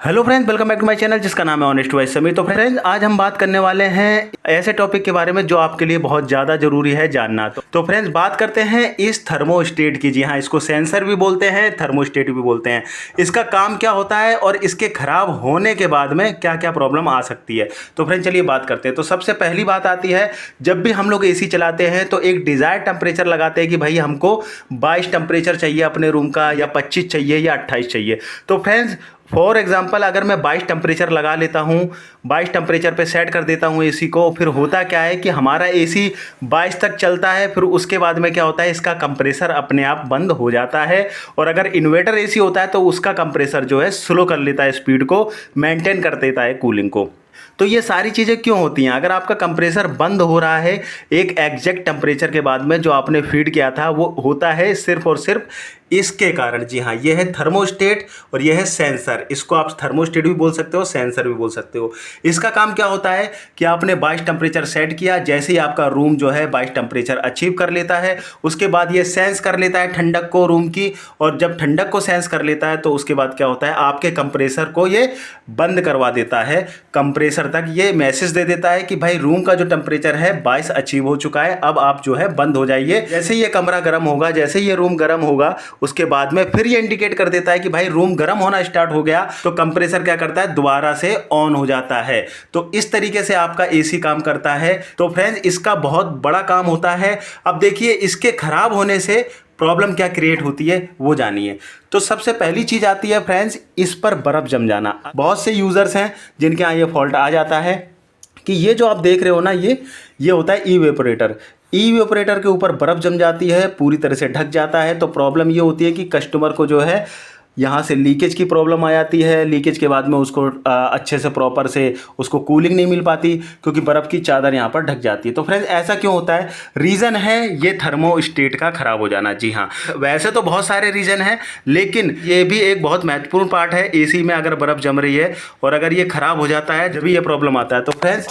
Hello friends, welcome back to my channel जिसका नाम है ऑनेस्ट वॉइस समीर। तो फ्रेंड्स, आज हम बात करने वाले हैं ऐसे टॉपिक के बारे में जो आपके लिए बहुत ज़्यादा ज़रूरी है जानना। तो फ्रेंड्स, बात करते हैं इस थर्मोस्टेट की। जी हाँ, इसको सेंसर भी बोलते हैं, थर्मोस्टेट भी बोलते हैं। इसका काम क्या होता है और इसके ख़राब होने के बाद में क्या क्या प्रॉब्लम आ सकती है। तो फ्रेंड्स, चलिए बात करते हैं। तो सबसे पहली बात आती है, जब भी हम लोग एसी चलाते हैं तो एक डिज़ायर्ड टेम्परेचर लगाते हैं कि भाई हमको 22 टेम्परेचर चाहिए अपने रूम का, या 25 चाहिए, या 28 चाहिए। तो फ्रेंड्स, फॉर एग्जाम्पल अगर मैं 22 टेम्परेचर लगा लेता हूँ, 22 टेम्परेचर पे सेट कर देता हूँ एसी को, फिर होता क्या है कि हमारा एसी 22 तक चलता है। फिर उसके बाद में क्या होता है, इसका कंप्रेसर अपने आप बंद हो जाता है। और अगर इन्वर्टर एसी होता है तो उसका कंप्रेसर जो है स्लो कर लेता है, स्पीड को मेंटेन कर देता है, कूलिंग को। तो ये सारी चीज़ें क्यों होती हैं? अगर आपका कंप्रेसर बंद हो रहा है एक एग्जैक्ट टेम्परेचर के बाद में जो आपने फीड किया था, वो होता है सिर्फ और सिर्फ इसके कारण। जी हाँ, ये है थर्मोस्टेट और ये है सेंसर। इसको आप थर्मोस्टेट भी बोल सकते हो, सेंसर भी बोल सकते हो। इसका काम क्या होता है कि आपने 22 टेम्परेचर सेट किया, जैसे ही आपका रूम जो है 22 टेम्परेचर अचीव कर लेता है, उसके बाद ये सेंस कर लेता है ठंडक को रूम की। और जब ठंडक को सेंस कर लेता है तो उसके बाद क्या होता है, आपके कंप्रेसर को ये बंद करवा देता है। कंप्रेसर तक ये मैसेज दे देता है कि भाई रूम का जो टेम्परेचर है 22 अचीव हो चुका है, अब आप जो है बंद हो जाइए। जैसे ये कमरा गर्म होगा, जैसे ये रूम गर्म होगा, उसके बाद में फिर ये इंडिकेट कर देता है कि भाई रूम गर्म होना स्टार्ट हो गया। तो कंप्रेसर क्या करता है, दोबारा से ऑन हो जाता है। तो इस तरीके से आपका एसी काम करता है। तो फ्रेंड्स, इसका बहुत बड़ा काम होता है। अब देखिए, इसके खराब होने से प्रॉब्लम क्या क्रिएट होती है वो जानिए। तो सबसे पहली चीज आती है फ्रेंड्स, इस पर बर्फ जम जाना। बहुत से यूजर्स हैं जिनके यहाँ ये फॉल्ट आ जाता है कि ये जो आप देख रहे हो ना, ये होता है इवेपोरेटर। इवेपोरेटर के ऊपर बर्फ़ जम जाती है, पूरी तरह से ढक जाता है। तो प्रॉब्लम ये होती है कि कस्टमर को जो है यहाँ से लीकेज की प्रॉब्लम आ जाती है। लीकेज के बाद में उसको अच्छे से प्रॉपर से उसको कूलिंग नहीं मिल पाती, क्योंकि बर्फ़ की चादर यहाँ पर ढक जाती है। तो फ्रेंड्स, ऐसा क्यों होता है? रीज़न है ये थर्मोस्टेट का ख़राब हो जाना। जी हाँ, वैसे तो बहुत सारे रीज़न हैं, लेकिन ये भी एक बहुत महत्वपूर्ण पार्ट है। एसी में अगर बर्फ़ जम रही है और अगर ये ख़राब हो जाता है, जब भी ये प्रॉब्लम आता है। तो फ्रेंड्स,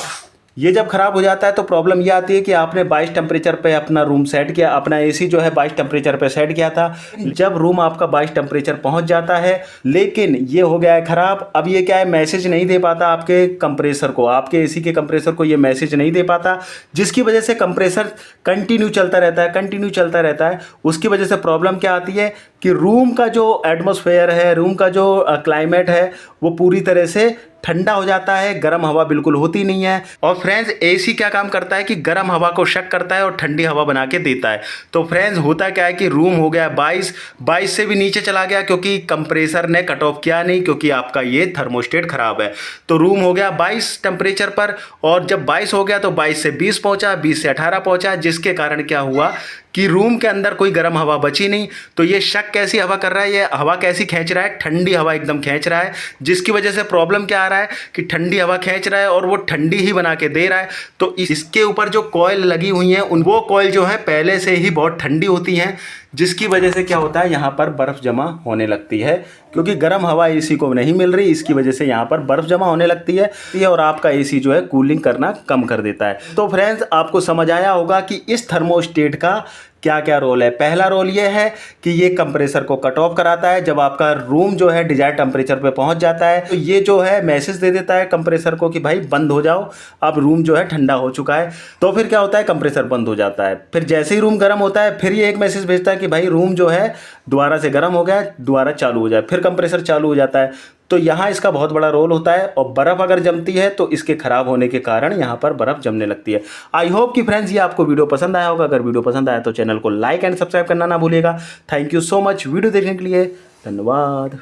ये जब खराब हो जाता है तो प्रॉब्लम ये आती है कि आपने 22 टेम्परेचर पे अपना रूम सेट किया, अपना एसी जो है 22 टेम्परेचर पे सेट किया था। जब रूम आपका 22 टेम्परेचर पहुंच जाता है, लेकिन ये हो गया है खराब। अब ये क्या है, मैसेज नहीं दे पाता आपके कंप्रेसर को, आपके एसी के कंप्रेसर को ये मैसेज नहीं दे पाता, जिसकी वजह से कंप्रेसर कंटिन्यू चलता रहता है, कंटिन्यू चलता रहता है। उसकी वजह से प्रॉब्लम क्या आती है कि रूम का जो एटमॉस्फेयर है, रूम का जो क्लाइमेट है, वो पूरी तरह से ठंडा हो जाता है, गर्म हवा बिल्कुल होती नहीं है। और फ्रेंड्स, एसी क्या काम करता है कि गर्म हवा को शक करता है और ठंडी हवा बना के देता है। तो फ्रेंड्स, होता क्या है कि रूम हो गया 22 से भी नीचे चला गया, क्योंकि कंप्रेसर ने कट ऑफ किया नहीं, क्योंकि आपका ये थर्मोस्टेट खराब है। तो रूम हो गया 22 टेम्परेचर पर, और जब 22 हो गया तो 22 से 20 पहुंचा, 20 से 18 पहुंचा, जिसके कारण क्या हुआ कि रूम के अंदर कोई गर्म हवा बची नहीं। तो ये शक कैसी हवा कर रहा है, ये हवा कैसी खींच रहा है, ठंडी हवा एकदम खींच रहा है, जिसकी वजह से प्रॉब्लम क्या आ रहा है कि ठंडी हवा खींच रहा है और वो ठंडी ही बना के दे रहा है। तो इसके ऊपर जो कॉइल लगी हुई हैं, वो कॉइल जो है पहले से ही बहुत ठंडी होती हैं, जिसकी वजह से क्या होता है, यहाँ पर बर्फ़ जमा होने लगती है, क्योंकि गर्म हवा एसी को नहीं मिल रही। इसकी वजह से यहाँ पर बर्फ़ जमा होने लगती है और आपका एसी जो है कूलिंग करना कम कर देता है। तो फ्रेंड्स, आपको समझ आया होगा कि इस थर्मोस्टेट का क्या क्या रोल है। पहला रोल ये है कि ये कंप्रेसर को कट ऑफ कराता है। जब आपका रूम जो है डिजायर्ड टेम्परेचर पे पहुंच जाता है, तो ये जो है मैसेज दे देता है कंप्रेसर को कि भाई बंद हो जाओ, अब रूम जो है ठंडा हो चुका है। तो फिर क्या होता है, कंप्रेसर बंद हो जाता है। फिर जैसे ही रूम गर्म होता है, फिर ये एक मैसेज भेजता है कि भाई रूम जो है दोबारा से गर्म हो गया, दोबारा चालू हो जाए। फिर कंप्रेसर चालू हो जाता है। तो यहाँ इसका बहुत बड़ा रोल होता है। और बर्फ़ अगर जमती है तो इसके ख़राब होने के कारण यहाँ पर बर्फ़ जमने लगती है। आई होप कि फ्रेंड्स, ये आपको वीडियो पसंद आया होगा। अगर वीडियो पसंद आया तो चैनल को लाइक एंड सब्सक्राइब करना ना भूलिएगा। Thank you so much video देखने के लिए। धन्यवाद।